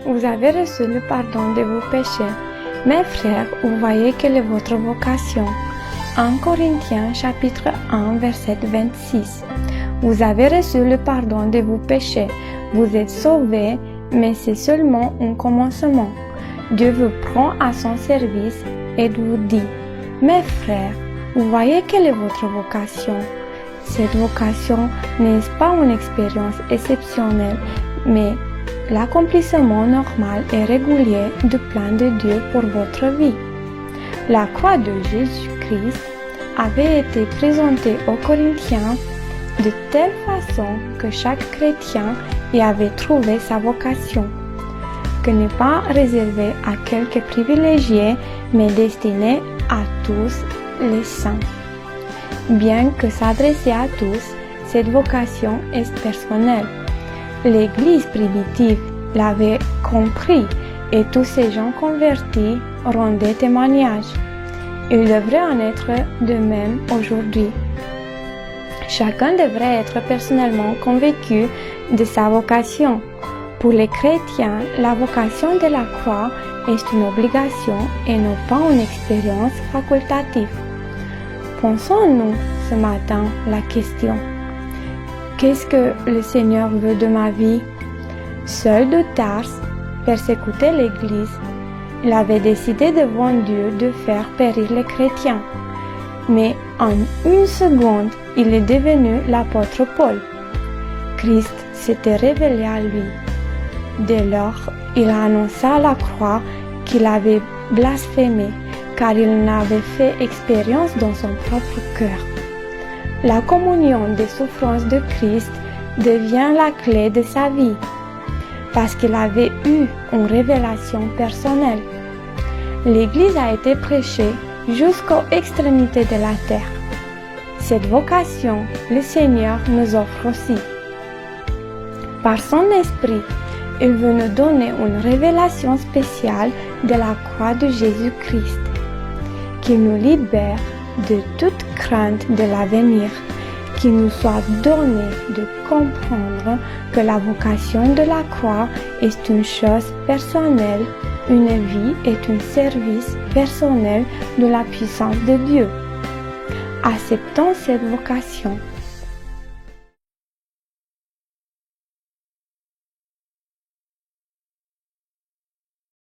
vous avez reçu le pardon de vos péchés. Mes frères, vous voyez quelle est votre vocation. 1 Corinthiens chapitre 1 verset 26. Vous avez reçu le pardon de vos péchés. Vous êtes sauvés, mais c'est seulement un commencement. Dieu vous prend à son service et vous dit, mes frères, vous voyez quelle est votre vocation. Cette vocation n'est pas une expérience exceptionnelle, mais l'accomplissement normal et régulier du plan de Dieu pour votre vie. La croix de Jésus-Christ avait été présentée aux Corinthiens de telle façon que chaque chrétien y avait trouvé sa vocation, que n'est pas réservée à quelques privilégiés, mais destinée à tous les saints. Bien que s'adresser à tous, cette vocation est personnelle. L'Église primitive l'avait compris et tous ces gens convertis rendaient témoignage. Il devrait en être de même aujourd'hui. Chacun devrait être personnellement convaincu de sa vocation. Pour les chrétiens, la vocation de la croix est une obligation et non pas une expérience facultative. Pensons-nous ce matin la question: qu'est-ce que le Seigneur veut de ma vie? Saul de Tarse persécutait l'Église. Il avait décidé devant Dieu de faire périr les chrétiens. Mais en une seconde, il est devenu l'apôtre Paul. Christ s'était révélé à lui. Dès lors, il annonça à la croix qu'il avait blasphémé, car il n'avait fait expérience dans son propre cœur. La communion des souffrances de Christ devient la clé de sa vie, parce qu'il avait eu une révélation personnelle. L'Église a été prêchée jusqu'aux extrémités de la terre. Cette vocation, le Seigneur nous offre aussi. Par son esprit, il veut nous donner une révélation spéciale de la croix de Jésus-Christ, qui nous libère de toute crainte de l'avenir, qui nous soit donné de comprendre que la vocation de la croix est une chose personnelle, une vie est un service personnel de la puissance de Dieu. Acceptons cette vocation.